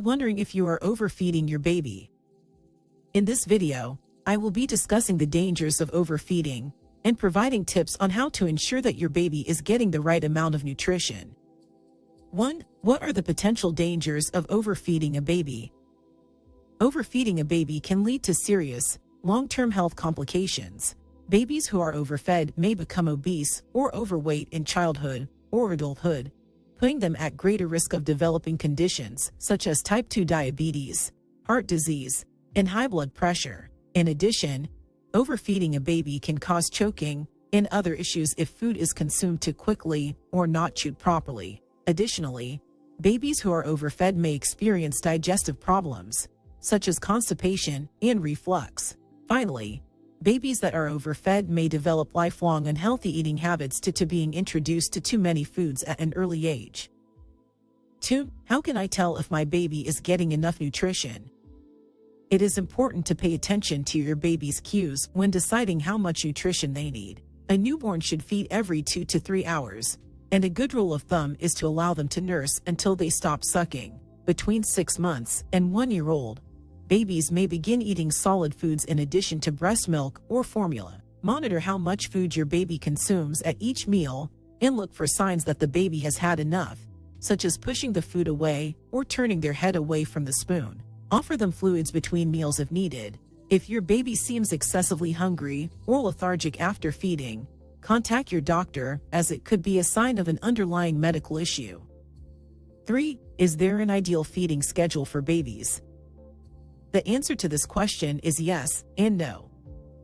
wondering if you are overfeeding your baby? In this video, I will be discussing the dangers of overfeeding and providing tips on how to ensure that your baby is getting the right amount of nutrition. 1. What are the potential dangers of overfeeding a baby? Overfeeding a baby can lead to serious, long-term health complications. Babies who are overfed may become obese or overweight in childhood or adulthood, putting them at greater risk of developing conditions such as type 2 diabetes, heart disease, and high blood pressure. In addition, overfeeding a baby can cause choking and other issues if food is consumed too quickly or not chewed properly. Additionally, babies who are overfed may experience digestive problems, such as constipation and reflux. Finally, babies that are overfed may develop lifelong unhealthy eating habits due to being introduced to too many foods at an early age. 2. How can I tell if my baby is getting enough nutrition? It is important to pay attention to your baby's cues when deciding how much nutrition they need. A newborn should feed every 2 to 3 hours, and a good rule of thumb is to allow them to nurse until they stop sucking. Between 6 months and 1 year old, babies may begin eating solid foods in addition to breast milk or formula. Monitor how much food your baby consumes at each meal and look for signs that the baby has had enough, such as pushing the food away or turning their head away from the spoon. Offer them fluids between meals if needed. If your baby seems excessively hungry or lethargic after feeding, contact your doctor, as it could be a sign of an underlying medical issue. 3. Is there an ideal feeding schedule for babies? The answer to this question is yes and no.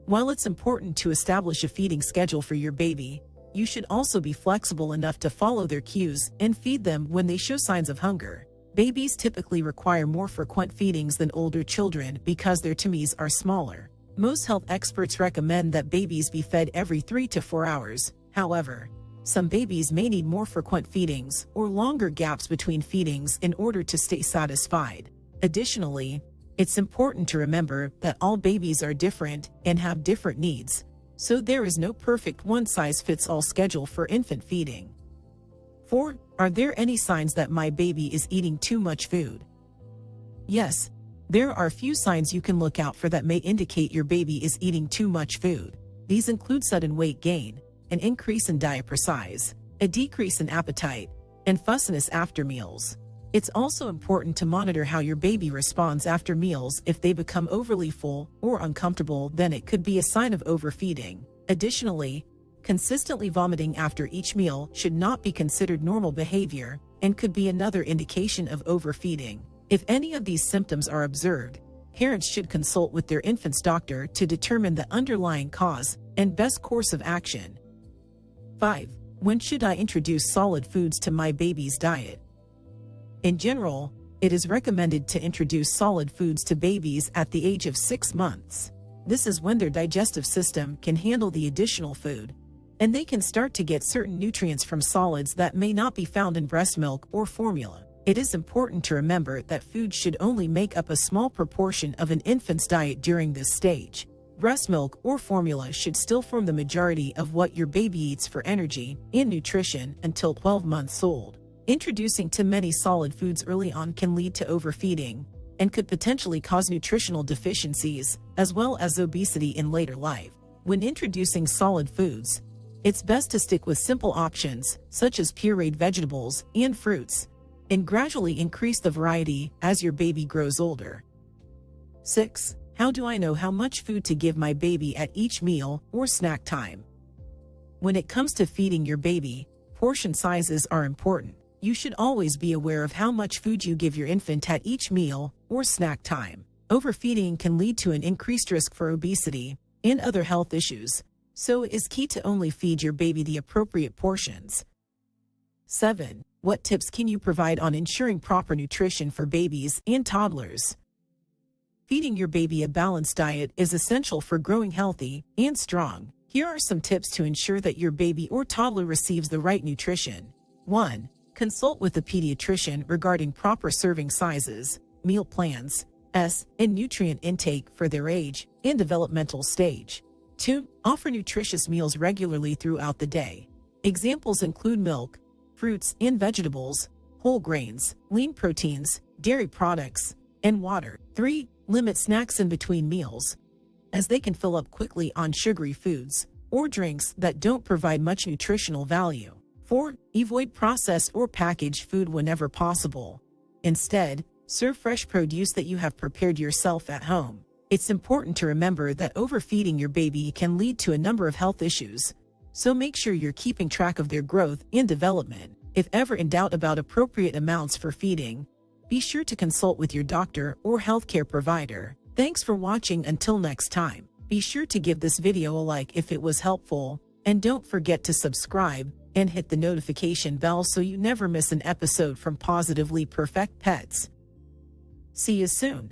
While it's important to establish a feeding schedule for your baby, you should also be flexible enough to follow their cues and feed them when they show signs of hunger. Babies typically require more frequent feedings than older children because their tummies are smaller. Most health experts recommend that babies be fed every 3 to 4 hours. However, some babies may need more frequent feedings or longer gaps between feedings in order to stay satisfied. Additionally, it's important to remember that all babies are different and have different needs, so there is no perfect one-size-fits-all schedule for infant feeding. 4. Are there any signs that my baby is eating too much food? Yes, there are a few signs you can look out for that may indicate your baby is eating too much food. These include sudden weight gain, an increase in diaper size, a decrease in appetite, and fussiness after meals. It's also important to monitor how your baby responds after meals. If they become overly full or uncomfortable, then it could be a sign of overfeeding. Additionally, consistently vomiting after each meal should not be considered normal behavior and could be another indication of overfeeding. If any of these symptoms are observed, parents should consult with their infant's doctor to determine the underlying cause and best course of action. 5. When should I introduce solid foods to my baby's diet? In general, it is recommended to introduce solid foods to babies at the age of 6 months. This is when their digestive system can handle the additional food, and they can start to get certain nutrients from solids that may not be found in breast milk or formula. It is important to remember that food should only make up a small proportion of an infant's diet during this stage. Breast milk or formula should still form the majority of what your baby eats for energy and nutrition until 12 months old. Introducing too many solid foods early on can lead to overfeeding and could potentially cause nutritional deficiencies as well as obesity in later life. When introducing solid foods, it's best to stick with simple options such as pureed vegetables and fruits, and gradually increase the variety as your baby grows older. 6. How do I know how much food to give my baby at each meal or snack time? When it comes to feeding your baby, portion sizes are important. You should always be aware of how much food you give your infant at each meal or snack time. Overfeeding can lead to an increased risk for obesity and other health issues, so it is key to only feed your baby the appropriate portions. 7. What tips can you provide on ensuring proper nutrition for babies and toddlers? Feeding your baby a balanced diet is essential for growing healthy and strong. Here are some tips to ensure that your baby or toddler receives the right nutrition. 1. Consult with a pediatrician regarding proper serving sizes, meal plans, and nutrient intake for their age and developmental stage. 2. Offer nutritious meals regularly throughout the day. Examples include milk, fruits and vegetables, whole grains, lean proteins, dairy products, and water. 3. Limit snacks in between meals, as they can fill up quickly on sugary foods or drinks that don't provide much nutritional value. 4. Avoid processed or packaged food whenever possible. Instead, serve fresh produce that you have prepared yourself at home. It's important to remember that overfeeding your baby can lead to a number of health issues, so make sure you're keeping track of their growth and development. If ever in doubt about appropriate amounts for feeding, be sure to consult with your doctor or healthcare provider. Thanks for watching. Until next time, be sure to give this video a like if it was helpful, and don't forget to subscribe and hit the notification bell so you never miss an episode from Positively Perfect Pets. See you soon.